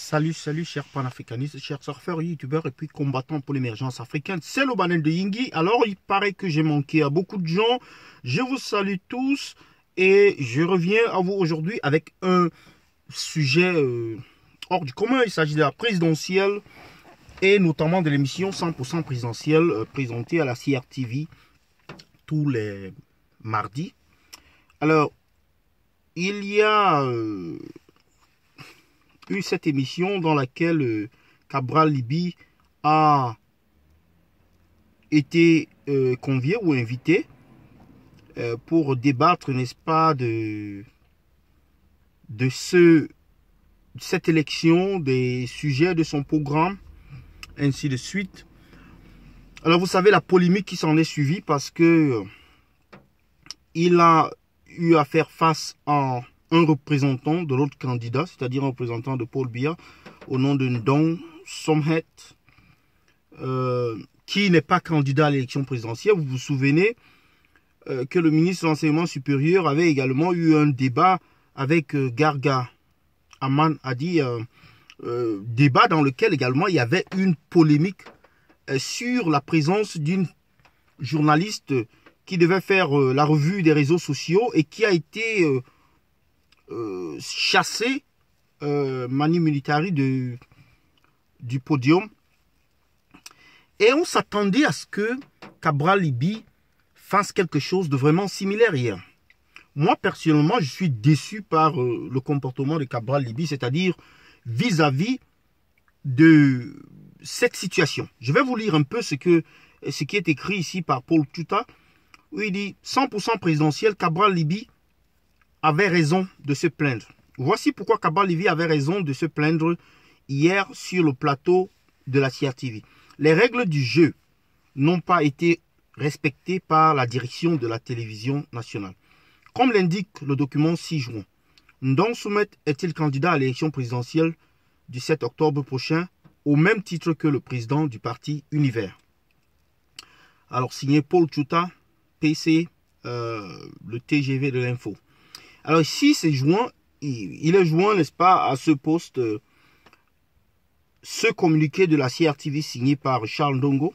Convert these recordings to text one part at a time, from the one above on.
Salut, chers panafricanistes, chers surfeurs, youtubeurs et puis combattants pour l'émergence africaine. C'est le Banel de Yingui. Alors, il paraît que j'ai manqué à beaucoup de gens. Je vous salue tous et je reviens à vous aujourd'hui avec un sujet hors du commun. Il s'agit de la présidentielle et notamment de l'émission 100% présidentielle présentée à la CRTV tous les mardis. Alors, il y a eu cette émission dans laquelle Cabral Libby a été convié ou invité pour débattre, n'est-ce pas, de cette élection, des sujets de son programme, ainsi de suite. Alors vous savez la polémique qui s'en est suivie parce que il a eu à faire face à un représentant de l'autre candidat, c'est-à-dire un représentant de Paul Biya, au nom de Ndong Somhet, qui n'est pas candidat à l'élection présidentielle. Vous vous souvenez que le ministre de l'Enseignement supérieur avait également eu un débat avec Garga Aman Adi, débat dans lequel également il y avait une polémique sur la présence d'une journaliste qui devait faire la revue des réseaux sociaux et qui a été chassé mani militari du podium. Et on s'attendait à ce que Cabral Libby fasse quelque chose de vraiment similaire hier. Moi, personnellement, je suis déçu par le comportement de Cabral Libby, c'est-à-dire vis-à-vis de cette situation. Je vais vous lire un peu ce qui est écrit ici par Paul Tuta, où il dit 100% présidentiel, Cabral Libby avait raison de se plaindre. Voici pourquoi Cabral Libby avait raison de se plaindre hier sur le plateau de la CRTV. Les règles du jeu n'ont pas été respectées par la direction de la télévision nationale. Comme l'indique le document 6 juin, Ndong Somhet est-il candidat à l'élection présidentielle du 7 octobre prochain au même titre que le président du parti Univers. Alors signé Paul Tuta, PC, le TGV de l'info. Alors ici, c'est joint, il est joint, n'est-ce pas, à ce poste, ce communiqué de la CRTV signé par Charles Ndongo.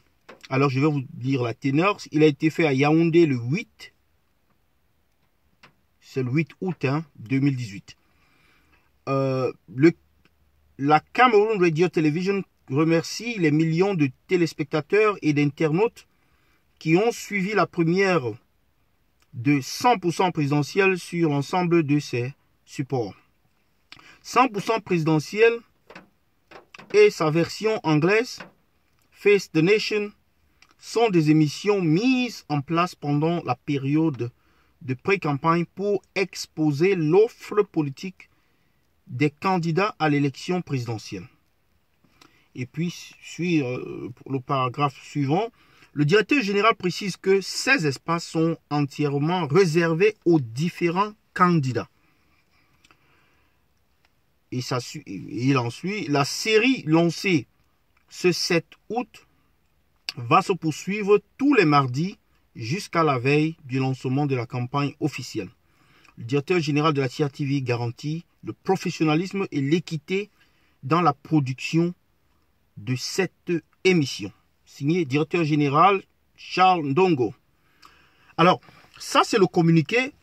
Alors je vais vous dire la ténor. Il a été fait à Yaoundé le 8, c'est le 8 août 2018. La Cameroon Radio Television remercie les millions de téléspectateurs et d'internautes qui ont suivi la première de 100% présidentiel sur l'ensemble de ses supports. 100% présidentiel et sa version anglaise, Face the Nation, sont des émissions mises en place pendant la période de pré-campagne pour exposer l'offre politique des candidats à l'élection présidentielle. Et puis, suit le paragraphe suivant. Le directeur général précise que ces espaces sont entièrement réservés aux différents candidats. Et il en suit. La série lancée ce 7 août va se poursuivre tous les mardis jusqu'à la veille du lancement de la campagne officielle. Le directeur général de la CRTV garantit le professionnalisme et l'équité dans la production de cette émission. Signé directeur général Charles Ndongo. Alors, ça c'est le communiqué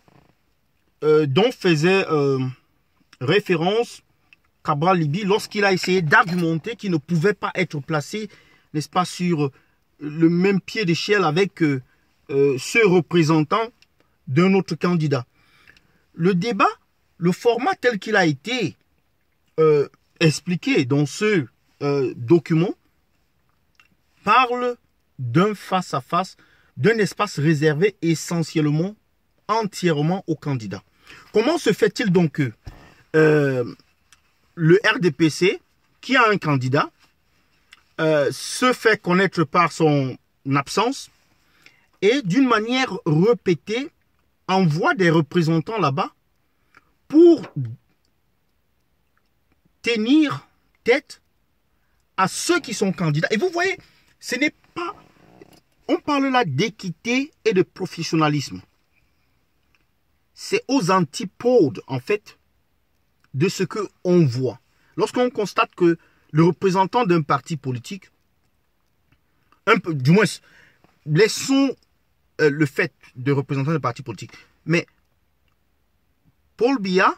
dont faisait référence Cabral Libby lorsqu'il a essayé d'argumenter qu'il ne pouvait pas être placé, n'est-ce pas, sur le même pied d'échelle avec ce représentant d'un autre candidat. Le débat, le format tel qu'il a été expliqué dans ce document, parle d'un face-à-face, d'un espace réservé essentiellement, entièrement aux candidats. Comment se fait-il donc que le RDPC, qui a un candidat, se fait connaître par son absence et d'une manière répétée, envoie des représentants là-bas pour tenir tête à ceux qui sont candidats. Et vous voyez, ce n'est pas... On parle là d'équité et de professionnalisme. C'est aux antipodes, en fait, de ce qu'on voit. lorsqu'on constate que le représentant d'un parti politique, du moins, laissons le fait de représentant d'un parti politique, mais Paul Biya,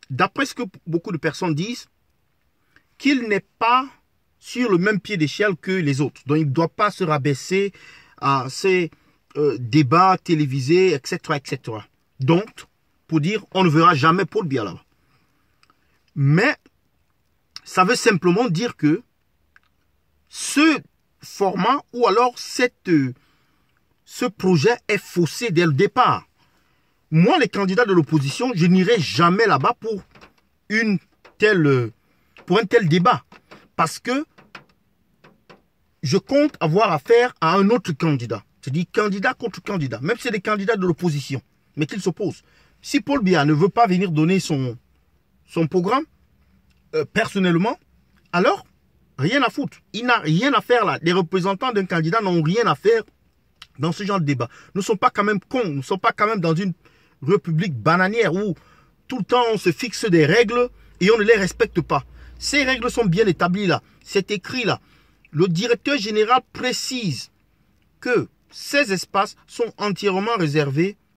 d'après ce que beaucoup de personnes disent, qu'il n'est pas sur le même pied d'échelle que les autres. Donc, il ne doit pas se rabaisser à ces débats télévisés, etc., etc. Donc, pour dire, on ne verra jamais Paul Biya là-bas. Mais, ça veut simplement dire que ce format ou alors ce projet est faussé dès le départ. Moi, les candidats de l'opposition, je n'irai jamais là-bas pour un tel débat. Parce que je compte avoir affaire à un autre candidat. C'est-à-dire candidat contre candidat. Même si c'est des candidats de l'opposition, mais qu'ils s'opposent. Si Paul Biya ne veut pas venir donner son programme, personnellement, alors, rien à foutre. Il n'a rien à faire là. Les représentants d'un candidat n'ont rien à faire dans ce genre de débat. Nous ne sommes pas quand même cons. Nous ne sommes pas quand même dans une république bananière où tout le temps on se fixe des règles et on ne les respecte pas. Ces règles sont bien établies là. C'est écrit là. Le directeur général précise que ces espaces sont entièrement réservés